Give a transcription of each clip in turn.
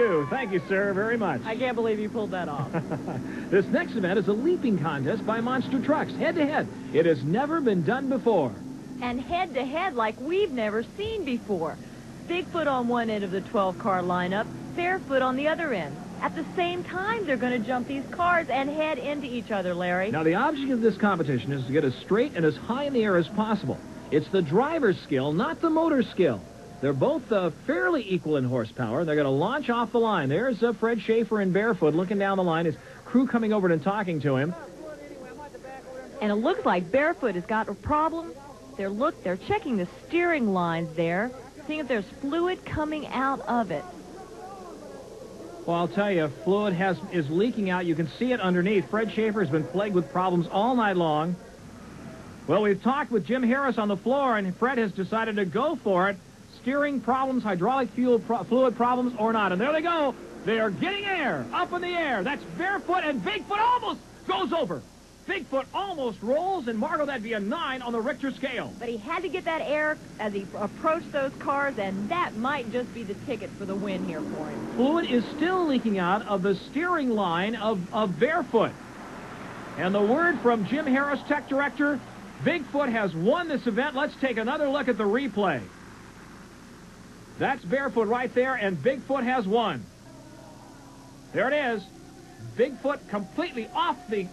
you. Thank you, sir, very much. I can't believe you pulled that off. This next event is a leaping contest by monster trucks, head-to-head. It has never been done before. And head-to-head like we've never seen before. Bigfoot on one end of the 12-car lineup, Bearfoot on the other end. At the same time, they're going to jump these cars and head into each other, Larry. Now, the object of this competition is to get as straight and as high in the air as possible. It's the driver's skill, not the motor skill. They're both fairly equal in horsepower. They're going to launch off the line. There's Fred Schaefer and Bearfoot looking down the line. His crew coming over and talking to him. And it looks like Bearfoot has got a problem. They're checking the steering lines there, seeing if there's fluid coming out of it. Well, I'll tell you, fluid is leaking out. You can see it underneath. Fred Schaefer has been plagued with problems all night long. Well, we've talked with Jim Harris on the floor, and Fred has decided to go for it. Steering problems, hydraulic fluid problems, or not. And there they go. They are getting air, up in the air. That's Bearfoot, and Bigfoot almost goes over. Bigfoot almost rolls, and Margo, that'd be a 9 on the Richter scale. But he had to get that air as he approached those cars, and that might just be the ticket for the win here for him. Fluid is still leaking out of the steering line of Bearfoot. And the word from Jim Harris, tech director, Bigfoot has won this event. Let's take another look at the replay. That's Bearfoot right there, and Bigfoot has won. There it is. Bigfoot completely off the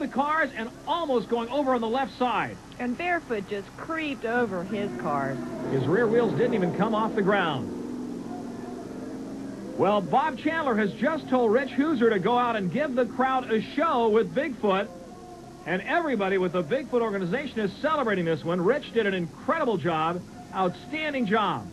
cars and almost going over on the left side. And Bearfoot just creeped over his cars. His rear wheels didn't even come off the ground. Well, Bob Chandler has just told Rich Hooser to go out and give the crowd a show with Bigfoot. And everybody with the Bigfoot organization is celebrating this one. Rich did an incredible job, outstanding job.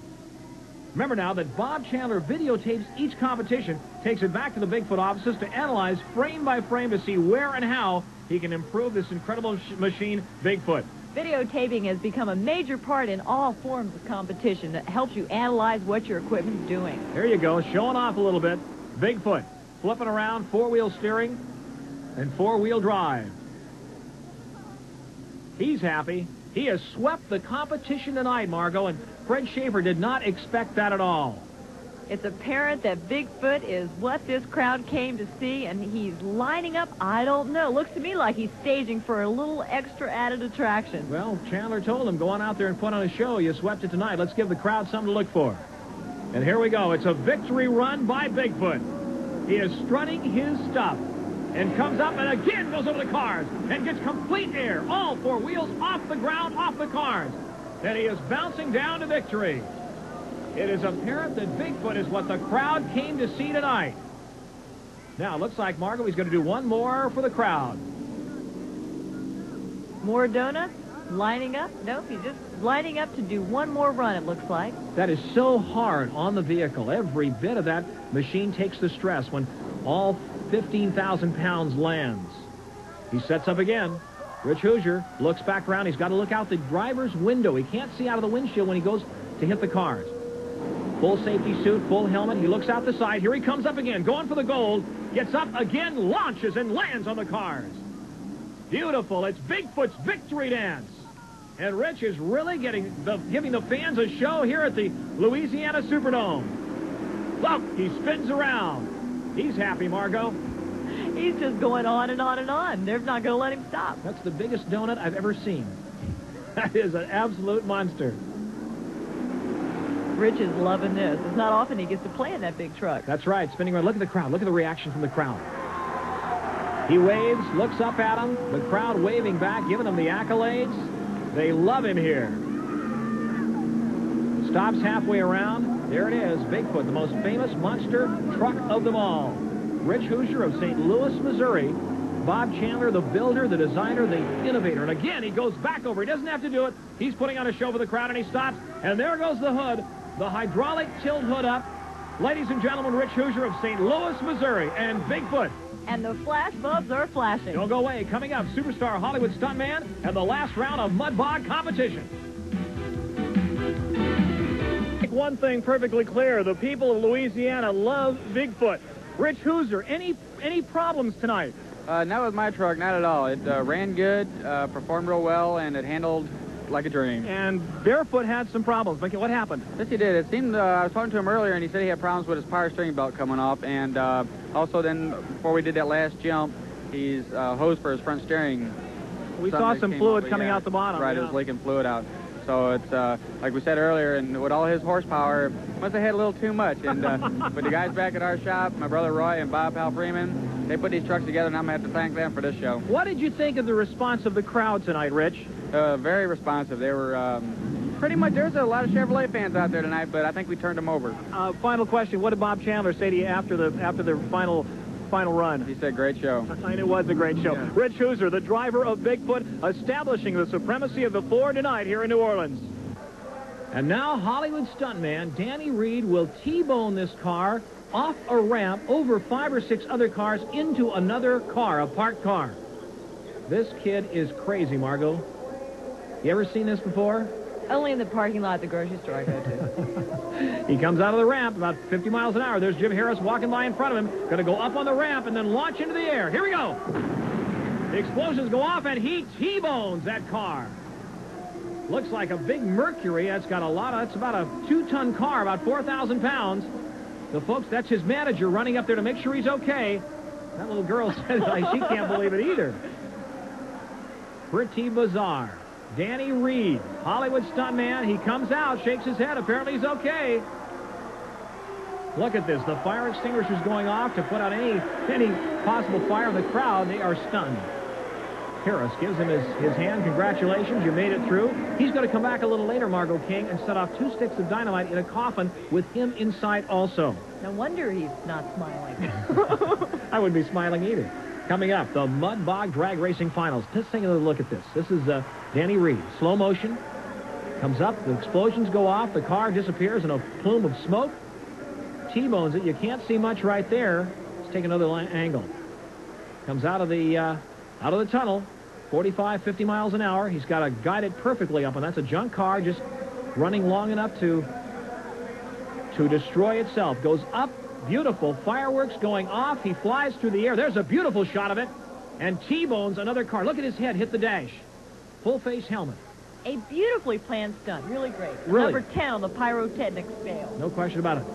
Remember now that Bob Chandler videotapes each competition, takes it back to the Bigfoot offices to analyze frame by frame to see where and how he can improve this incredible machine, Bigfoot. Videotaping has become a major part in all forms of competition that helps you analyze what your equipment's doing. There you go, showing off a little bit. Bigfoot, flipping around, four-wheel steering and four-wheel drive. He's happy. He has swept the competition tonight, Margo, and Fred Schaefer did not expect that at all. It's apparent that Bigfoot is what this crowd came to see, and he's lining up, I don't know. Looks to me like he's staging for a little extra added attraction. Well, Chandler told him, go on out there and put on a show. You swept it tonight. Let's give the crowd something to look for. And here we go. It's a victory run by Bigfoot. He is strutting his stuff and comes up and again goes over the cars and gets complete air. All four wheels off the ground, off the cars. And he is bouncing down to victory. It is apparent that Bigfoot is what the crowd came to see tonight. Now, it looks like Margo, he's going to do one more for the crowd. More donuts? Lining up? Nope, he's just lining up to do one more run, it looks like. That is so hard on the vehicle. Every bit of that machine takes the stress when all 15,000 pounds lands. He sets up again. Rich Hoosier looks back around. He's got to look out the driver's window. He can't see out of the windshield when he goes to hit the cars. Full safety suit, full helmet. He looks out the side. Here he comes up again, going for the gold. Gets up again, launches, and lands on the cars. Beautiful. It's Bigfoot's victory dance. And Rich is really giving the fans a show here at the Louisiana Superdome. Look, he spins around. He's happy, Margo. He's just going on and on and on. They're not going to let him stop. That's the biggest donut I've ever seen. That is an absolute monster. Rich is loving this. It's not often he gets to play in that big truck. That's right, spinning around. Look at the crowd. Look at the reaction from the crowd. He waves, looks up at him. The crowd waving back, giving him the accolades. They love him here. Stops halfway around. There it is, Bigfoot, the most famous monster truck of them all. Rich Hoosier of St. Louis, Missouri. Bob Chandler, the builder, the designer, the innovator. And again, he goes back over. He doesn't have to do it. He's putting on a show for the crowd, and he stops. And there goes the hood, the hydraulic tilt hood up. Ladies and gentlemen, Rich Hoosier of St. Louis, Missouri, and Bigfoot. And the flash bulbs are flashing. Don't go away. Coming up, superstar Hollywood stuntman and the last round of mud bog competition. Make one thing perfectly clear. The people of Louisiana love Bigfoot. Rich Hoosier, any problems tonight? Not with my truck, not at all. It ran good, performed real well, and it handled like a dream. And Bearfoot had some problems. What happened? Yes, he did. It seemed, I was talking to him earlier, and he said he had problems with his power steering belt coming off, and also then, before we did that last jump, he's hosed for his front steering. We saw some fluid coming out the bottom. Right, yeah. It was leaking fluid out. So it's, like we said earlier, and with all his horsepower, must have had a little too much. And with the guys back at our shop, my brother Roy and Bob Hal Freeman, they put these trucks together, and I'm going to have to thank them for this show. What did you think of the response of the crowd tonight, Rich? Very responsive. They were pretty much, there's a lot of Chevrolet fans out there tonight, but I think we turned them over. Final question, what did Bob Chandler say to you after the final run? He said, great show. It was a great show. Yeah. Rich Huser, the driver of Bigfoot, establishing the supremacy of the floor tonight here in New Orleans. And now Hollywood stuntman Danny Reed will T-bone this car off a ramp over 5 or 6 other cars into another car, a parked car. This kid is crazy, Margo. You ever seen this before? Only in the parking lot at the grocery store I go to. He comes out of the ramp about 50 miles an hour. There's Jim Harris walking by in front of him. Going to go up on the ramp and then launch into the air. Here we go. The explosions go off and he T-bones that car. Looks like a big Mercury. That's got a lot of, it's about a 2-ton car, about 4,000 pounds. The folks, that's his manager running up there to make sure he's okay. That little girl says she can't believe it either. Pretty bizarre. Danny Reed, Hollywood stuntman. He comes out, shakes his head. Apparently he's okay. Look at this. The fire extinguisher's going off to put out any possible fire in the crowd. They are stunned. Harris gives him his hand. Congratulations, you made it through. He's going to come back a little later, Margo King, and set off 2 sticks of dynamite in a coffin with him inside also. No wonder he's not smiling. I wouldn't be smiling either. Coming up, the Mud Bog Drag Racing Finals. Let's take a look at this. This is Danny Reed. Slow motion. Comes up. The explosions go off. The car disappears in a plume of smoke. T-bones it. You can't see much right there. Let's take another angle. Comes out of the tunnel. 45, 50 miles an hour. He's got to guide it perfectly up, and that's a junk car just running long enough to destroy itself. Goes up. Beautiful fireworks going off. He flies through the air. There's a beautiful shot of it. And T-bones another car. Look at his head hit the dash. Full face helmet. A beautifully planned stunt. Really great. Really? Number 10 on the pyrotechnic scale. No question about it.